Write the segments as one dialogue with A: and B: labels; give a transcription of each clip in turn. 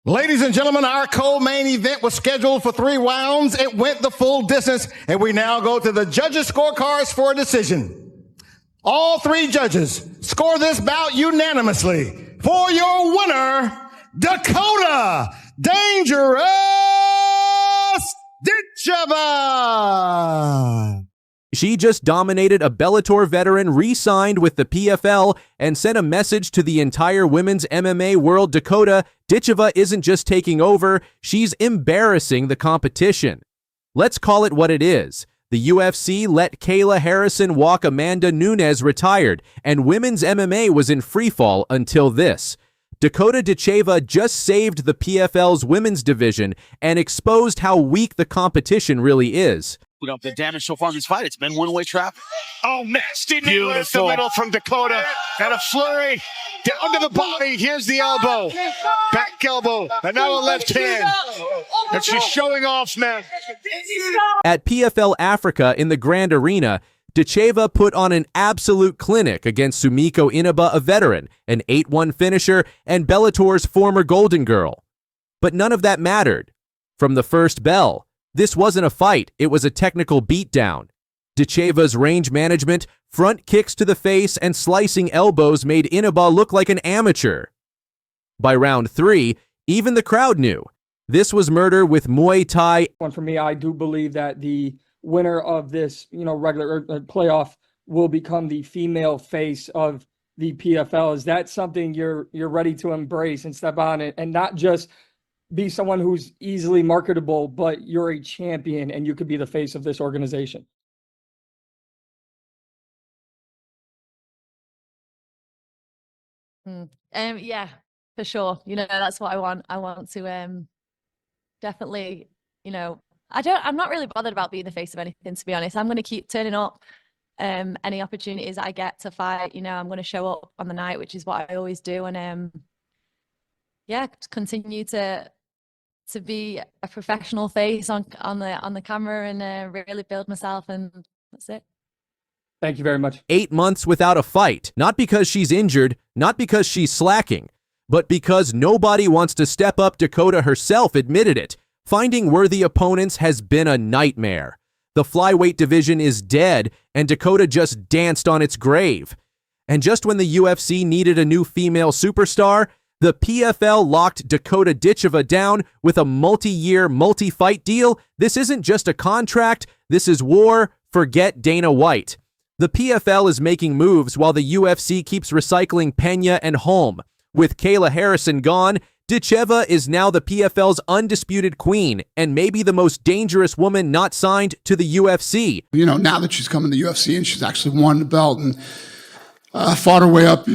A: Ladies and gentlemen, our co-main event was scheduled for 3 rounds. It went the full distance, and we now go to the judges' scorecards for a decision. All 3 judges score this bout unanimously. For your winner, Dakota Dangerous Ditcheva.
B: She just dominated a Bellator veteran, re-signed with the PFL, and sent a message to the entire women's MMA world. Dakota Ditcheva isn't just taking over, she's embarrassing the competition. Let's call it what it is. The UFC let Kayla Harrison walk Amanda Nunes retired, and women's MMA was in freefall until this. Dakota Ditcheva just saved the PFL's women's division and exposed how weak the competition really is.
C: You know, the damage so far in this fight, it's been one-way traffic.
D: Oh, nasty knee right the middle from Dakota. And a flurry down to the body. Here's the elbow. Back elbow. And now a left hand. And she's showing off, man.
B: At PFL Africa in the Grand Arena, Ditcheva put on an absolute clinic against Sumiko Inaba, a veteran, an 8-1 finisher, and Bellator's former Golden Girl. But none of that mattered. From the first bell, this wasn't a fight, it was a technical beatdown. Ditcheva's range management, front kicks to the face, and slicing elbows made Inaba look like an amateur. By round 3, even the crowd knew. This was murder with Muay Thai.
E: For me, I do believe that the winner of this, regular playoff will become the female face of the PFL. Is that something you're ready to embrace and step on it, and not just be someone who's easily marketable, but you're a champion and you could be the face of this organization?
F: Yeah, for sure. That's what I want. I want to definitely, I'm not really bothered about being the face of anything, to be honest. I'm going to keep turning up. Any opportunities I get to fight, I'm going to show up on the night, which is what I always do. And continue to be a professional face on the camera and really build myself, and that's it.
E: Thank you very much.
B: 8 months without a fight, not because she's injured, not because she's slacking, but because nobody wants to step up. Dakota herself admitted it. Finding worthy opponents has been a nightmare. The flyweight division is dead, and Dakota just danced on its grave. And just when the UFC needed a new female superstar, the PFL locked Dakota Ditcheva down with a multi-year, multi-fight deal. This isn't just a contract, this is war. Forget Dana White. The PFL is making moves while the UFC keeps recycling Peña and Holm. With Kayla Harrison gone, Ditcheva is now the PFL's undisputed queen and maybe the most dangerous woman not signed to the UFC.
G: Now that she's come in the UFC and she's actually won the belt and fought her way up,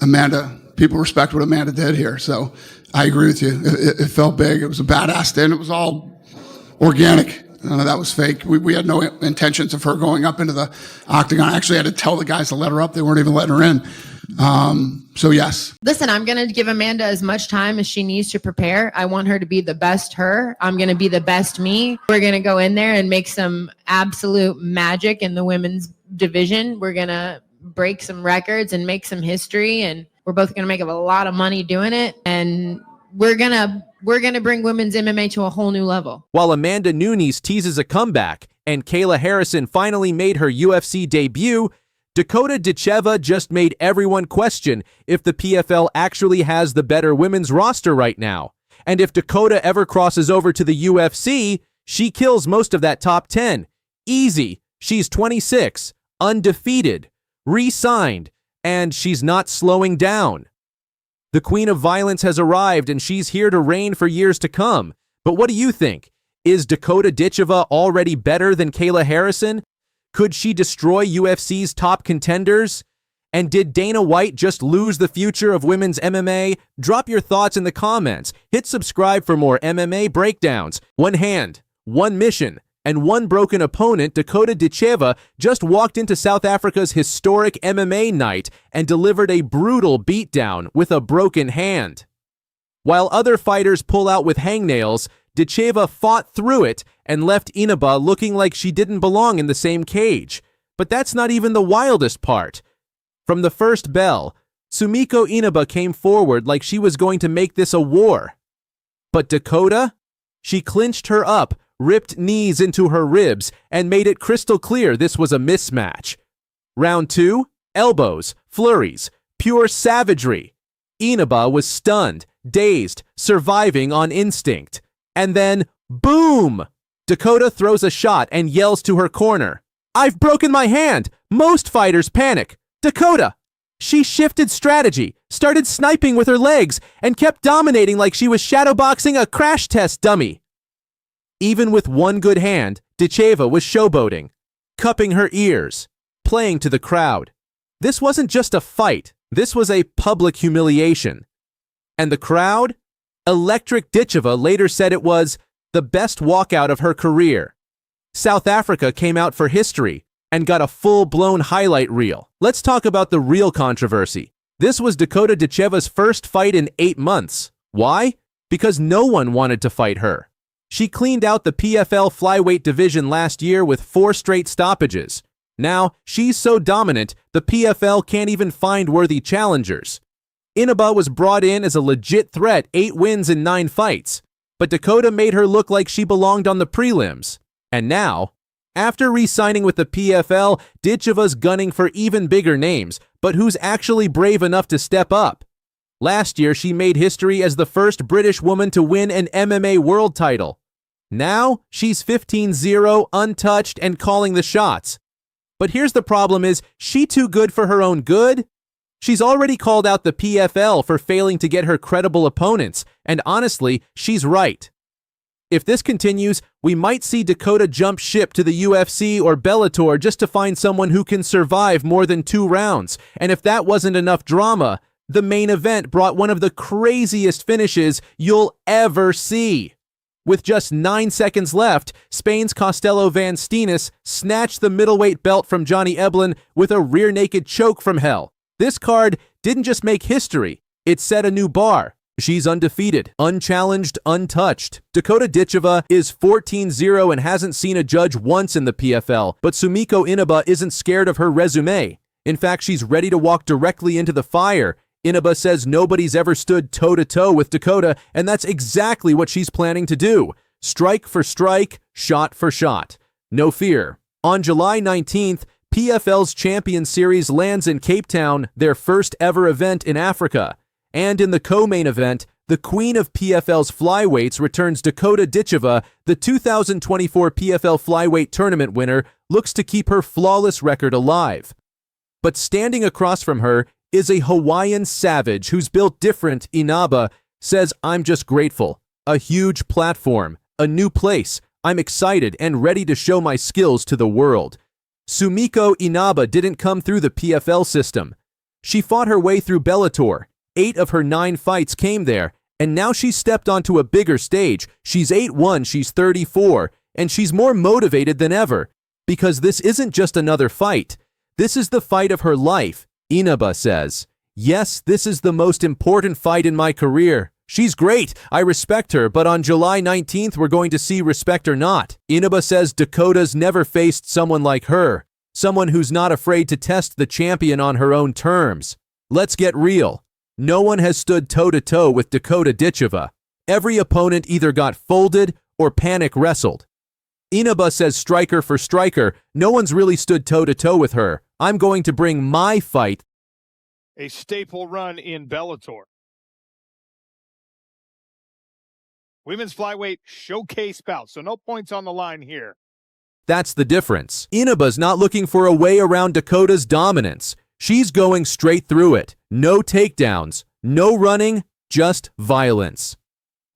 G: Amanda, people respect what Amanda did here. So I agree with you. It felt big. It was a badass day, and it was all organic. None of that was fake. We had no intentions of her going up into the octagon. I actually had to tell the guys to let her up. They weren't even letting her in. So yes.
H: Listen, I'm going to give Amanda as much time as she needs to prepare. I want her to be the best her. I'm going to be the best me. We're going to go in there and make some absolute magic in the women's division. We're going to break some records and make some history, and we're both going to make a lot of money doing it. And we're going to bring women's MMA to a whole new level.
B: While Amanda Nunes teases a comeback and Kayla Harrison finally made her UFC debut, Dakota Ditcheva just made everyone question if the PFL actually has the better women's roster right now. And if Dakota ever crosses over to the UFC, she kills most of that top 10. Easy. She's 26, undefeated, re-signed, and she's not slowing down. The Queen of Violence has arrived, and she's here to reign for years to come. But what do you think? Is Dakota Ditcheva already better than Kayla Harrison? Could she destroy UFC's top contenders? And did Dana White just lose the future of women's MMA? Drop your thoughts in the comments. Hit subscribe for more MMA breakdowns. One hand, one mission, and one broken opponent. Dakota Ditcheva just walked into South Africa's historic MMA night and delivered a brutal beatdown with a broken hand. While other fighters pull out with hangnails, Ditcheva fought through it and left Inaba looking like she didn't belong in the same cage. But that's not even the wildest part. From the first bell, Sumiko Inaba came forward like she was going to make this a war. But Dakota? She clinched her up, ripped knees into her ribs, and made it crystal clear this was a mismatch. Round 2, elbows, flurries, pure savagery. Inaba was stunned, dazed, surviving on instinct. And then, boom! Dakota throws a shot and yells to her corner, "I've broken my hand! Most fighters panic! Dakota!" She shifted strategy, started sniping with her legs, and kept dominating like she was shadowboxing a crash test dummy. Even with one good hand, Ditcheva was showboating, cupping her ears, playing to the crowd. This wasn't just a fight, this was a public humiliation. And the crowd? Electric Ditcheva later said it was the best walkout of her career. South Africa came out for history and got a full-blown highlight reel. Let's talk about the real controversy. This was Dakota Ditcheva's first fight in 8 months. Why? Because no one wanted to fight her. She cleaned out the PFL flyweight division last year with 4 straight stoppages. Now, she's so dominant, the PFL can't even find worthy challengers. Inaba was brought in as a legit threat, 8 wins in 9 fights. But Dakota made her look like she belonged on the prelims. And now, after re-signing with the PFL, Ditcheva's gunning for even bigger names, but who's actually brave enough to step up? Last year, she made history as the first British woman to win an MMA world title. Now, she's 15-0, untouched, and calling the shots. But here's the problem is, she too good for her own good? She's already called out the PFL for failing to get her credible opponents, and honestly, she's right. If this continues, we might see Dakota jump ship to the UFC or Bellator just to find someone who can survive more than 2 rounds. And if that wasn't enough drama, the main event brought one of the craziest finishes you'll ever see. With just 9 seconds left, Spain's Costello Van Steenis snatched the middleweight belt from Johnny Eblen with a rear naked choke from hell. This card didn't just make history, it set a new bar. She's undefeated, unchallenged, untouched. Dakota Ditcheva is 14-0 and hasn't seen a judge once in the PFL, but Sumiko Inaba isn't scared of her resume. In fact, she's ready to walk directly into the fire. Inaba says nobody's ever stood toe-to-toe with Dakota, and that's exactly what she's planning to do. Strike for strike, shot for shot. No fear. On July 19th, PFL's Champion Series lands in Cape Town, their first ever event in Africa. And in the co-main event, the queen of PFL's flyweights returns Dakota Ditcheva, the 2024 PFL flyweight tournament winner, looks to keep her flawless record alive. But standing across from her is a Hawaiian savage who's built different. Inaba says, "I'm just grateful. A huge platform, a new place. I'm excited and ready to show my skills to the world." Sumiko Inaba didn't come through the PFL system. She fought her way through Bellator. 8 of her 9 fights came there, and now she's stepped onto a bigger stage. She's 8-1, she's 34, and she's more motivated than ever, because this isn't just another fight. This is the fight of her life, Inaba says. "Yes, this is the most important fight in my career. She's great, I respect her, but on July 19th we're going to see respect or not." Inaba says Dakota's never faced someone like her, someone who's not afraid to test the champion on her own terms. Let's get real. No one has stood toe-to-toe with Dakota Ditcheva. Every opponent either got folded or panic wrestled. Inaba says striker for striker, no one's really stood toe-to-toe with her. "I'm going to bring my fight."
D: A staple run in Bellator. Women's flyweight showcase bout, so no points on the line here.
B: That's the difference. Inaba's not looking for a way around Dakota's dominance. She's going straight through it. No takedowns, no running, just violence.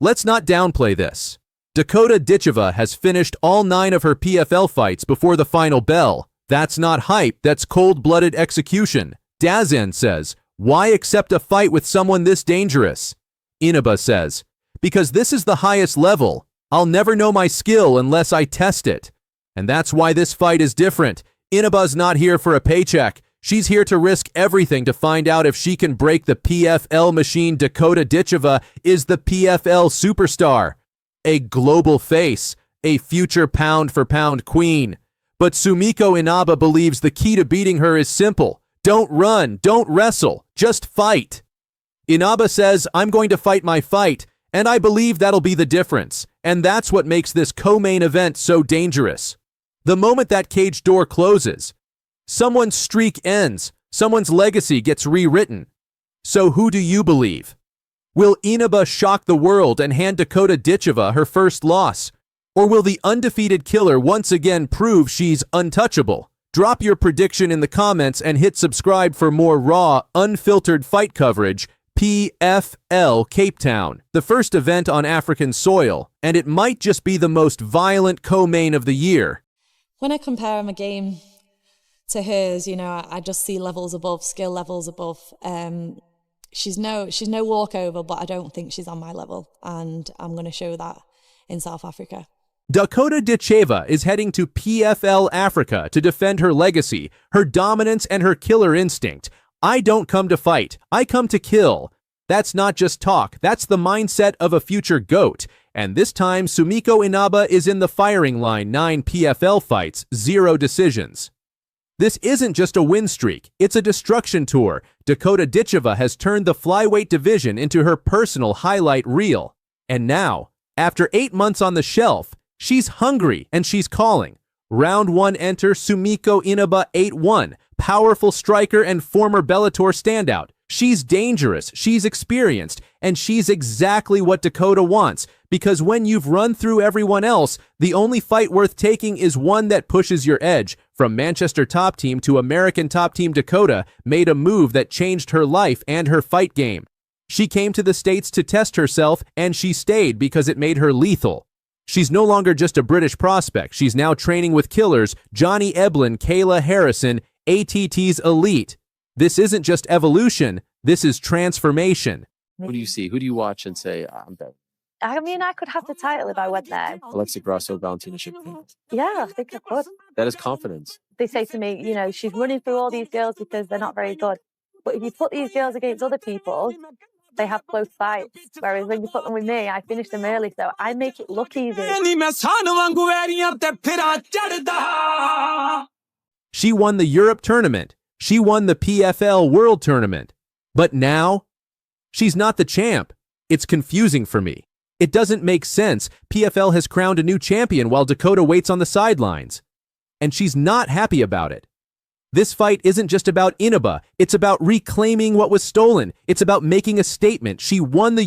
B: Let's not downplay this. Dakota Ditcheva has finished all 9 of her PFL fights before the final bell. That's not hype, that's cold-blooded execution. Dazen says, "Why accept a fight with someone this dangerous?" Inaba says, "Because this is the highest level. I'll never know my skill unless I test it." And that's why this fight is different. Inaba's not here for a paycheck. She's here to risk everything to find out if she can break the PFL machine. Dakota Ditcheva is the PFL superstar, a global face, a future pound-for-pound queen. But Sumiko Inaba believes the key to beating her is simple. Don't run, don't wrestle, just fight. Inaba says, I'm going to fight my fight, and I believe that'll be the difference. And that's what makes this co-main event so dangerous. The moment that cage door closes, someone's streak ends, someone's legacy gets rewritten. So who do you believe? Will Inaba shock the world and hand Dakota Ditcheva her first loss? Or will the undefeated killer once again prove she's untouchable? Drop your prediction in the comments and hit subscribe for more raw, unfiltered fight coverage. PFL Cape Town, the first event on African soil, and it might just be the most violent co-main of the year.
I: When I compare my game to hers, you know, I just see levels above, skill levels above. She's no walkover, but I don't think she's on my level, and I'm going to show that in South Africa.
B: Dakota Ditcheva is heading to PFL Africa to defend her legacy, her dominance, and her killer instinct. I don't come to fight, I come to kill. That's not just talk, that's the mindset of a future GOAT. And this time, Sumiko Inaba is in the firing line, 9 PFL fights, 0 decisions. This isn't just a win streak, it's a destruction tour. Dakota Ditcheva has turned the flyweight division into her personal highlight reel. And now, after 8 months on the shelf, she's hungry and she's calling. Round 1 enter Sumiko Inaba 8-1, powerful striker and former Bellator standout. She's dangerous, she's experienced, and she's exactly what Dakota wants, because when you've run through everyone else, the only fight worth taking is one that pushes your edge. From Manchester top team to American top team, Dakota made a move that changed her life and her fight game. She came to the States to test herself, and she stayed because it made her lethal. She's no longer just a British prospect. She's now training with killers Johnny Eblen, Kayla Harrison, ATT's elite. This isn't just evolution, this is transformation.
J: Who do you see? Who do you watch and say, I'm better?
F: I mean, I could have the title if I went there.
J: Alexa Grasso, Valentina Shevchenko.
F: Yeah, I think I could.
J: That is confidence.
F: They say to me, you know, she's running through all these girls because they're not very good. But if you put these girls against other people, they have close fights. Whereas when you put them with me, I finish them early, so I make it look easy.
B: She won the Europe tournament. She won the PFL World Tournament. But now, she's not the champ. It's confusing for me. It doesn't make sense. PFL has crowned a new champion while Dakota waits on the sidelines. And she's not happy about it. This fight isn't just about Inaba. It's about reclaiming what was stolen. It's about making a statement. She won the